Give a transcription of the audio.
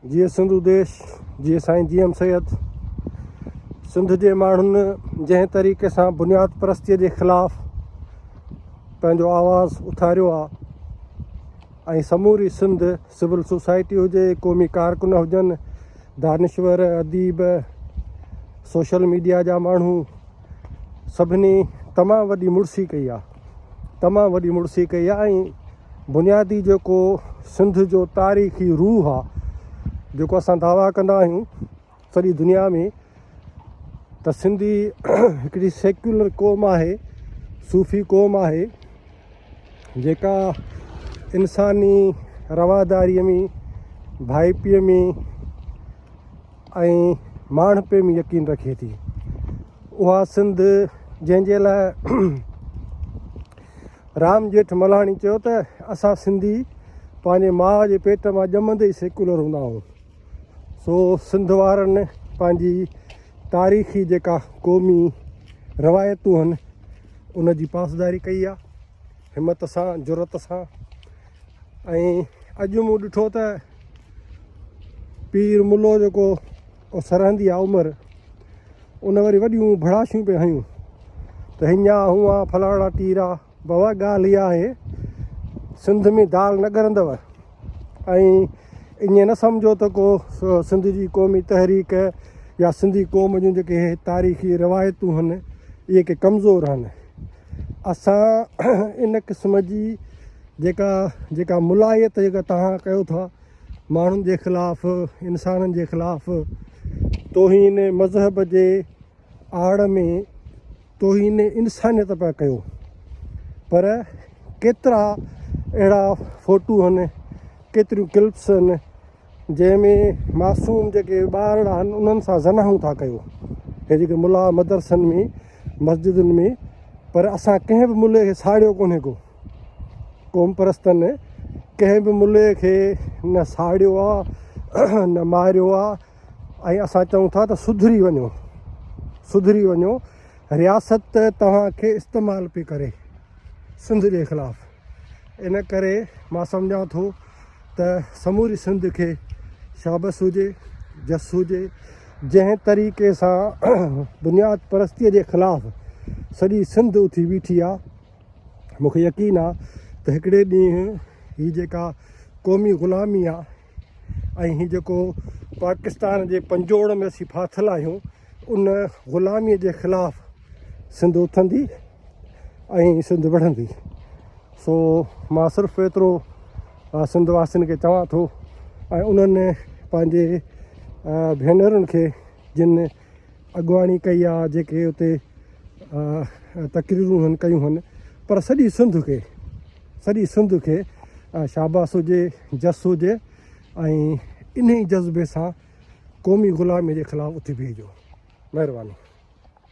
जीअं सिंधु देश, जीअं साईं GM सैयद सिंध जे माण्हुनि जंहिं तरीक़े सां बुनियाद परस्तीअ जे ख़िलाफ़ु पंहिंजो आवाज़ु उथारियो आहे ऐं समूरी सिंध सिविल सोसाइटी हुजे, क़ौमी कारकुन हुजनि, दानिश्वर, अदीब, सोशल मीडिया जा माण्हू, सभिनी तमामु वॾी मुड़सी कई आहे ऐं बुनियादी जेको सिंध जो तारीख़ी रूह आहे, जेको असां दावा कंदा आहियूं सॼी दुनिया में त सिंधी हिकिड़ी सेक्युलर क़ौम आहे, सूफ़ी क़ौम आहे, जेका इंसानी रवादारीअ में, भाईपीअ में ऐं माण्हपे में यकीन रखे थी। उहा सिंध जंहिंजे लाइ राम जेठ मल्हाणी चयो त असां सिंधी पंहिंजे माउ जे पेट मां ॼमंदे ई सेक्युलर हूंदा आहियूं। सो सिंध वारनि पंहिंजी तारीख़ी जेका क़ौमी रवायतूं आहिनि उन जी पासदारी कई आहे हिमत सां, जुरत सां। ऐं अॼु मूं ॾिठो त पीर मुल्लो जेको सरहंदी आहे उमिरि, उन वरी वॾियूं भड़ाशियूं पिया हयूं त हीअं हूअं फलाणा टीरा। बाबा ॻाल्हि इहा आहे, सिंध में दाल न ॻरंदव ऐं ईअं न सम्झो त को सिंध जी क़ौमी तहरीक या सिंधी क़ौम जूं जेके तारीख़ी रिवायतूं आहिनि इहे के कमज़ोर आहिनि। असां इन क़िस्म जी जेका मुलायत जेका तव्हां कयो था माण्हुनि जे ख़िलाफ़ु, इंसाननि जे ख़िलाफ़ु, तोहीन मज़हब जे आड़ में तोहीन इंसानियत पिया कयो। पर केतिरा अहिड़ा फ़ोटू आहिनि, केतिरियूं क्लिप्स आहिनि जंहिंमें मासूम जेके ॿार आहिनि उन्हनि सां ज़नाहूं था कयो, हे जेके मुला मदरसनि में, मस्जिदुनि में। पर असां कंहिं बि मुले खे साड़ियो कोन्हे को, क़ौम परस्तनि कंहिं बि मुले खे न साड़ियो आहे न मारियो आहे। ऐं असां चऊं था त सुधरी वञो, रियासत तव्हांखे इस्तेमालु पई करे सिंध जे ख़िलाफ़ु। इन करे मां सम्झां थो त समूरी सिंध खे शाबस हुजे, जस हुजे, जंहिं तरीक़े सां बुनियाद परस्तीअ जे ख़िलाफ़ु सॼी सिंध उथी बीठी आहे। मूंखे यकीन आहे त हिकिड़े ॾींहुं हीअ जेका क़ौमी ग़ुलामी आहे ऐं हीअ जेको पाकिस्तान जे पंजोड़ में असीं फाथल आहियूं, उन ग़ुलामीअ जे ख़िलाफ़ु सिंध उथंदी ऐं सिंध वढ़ंदी। सो मां सिर्फ़ु एतिरो सिंध वासियुनि खे चवां थो ऐं उन्हनि पंहिंजे भेनरुनि खे जिन अॻुवाणी कई आहे, जेके उते तक़रीरूं कयूं आहिनि, पर सॼी सिंध खे शाबास हुजे, जस हुजे ऐं इन ई जज़्बे सां क़ौमी ग़ुलामीअ जे ख़िलाफ़ु उथी बीहजो। महिरबानी।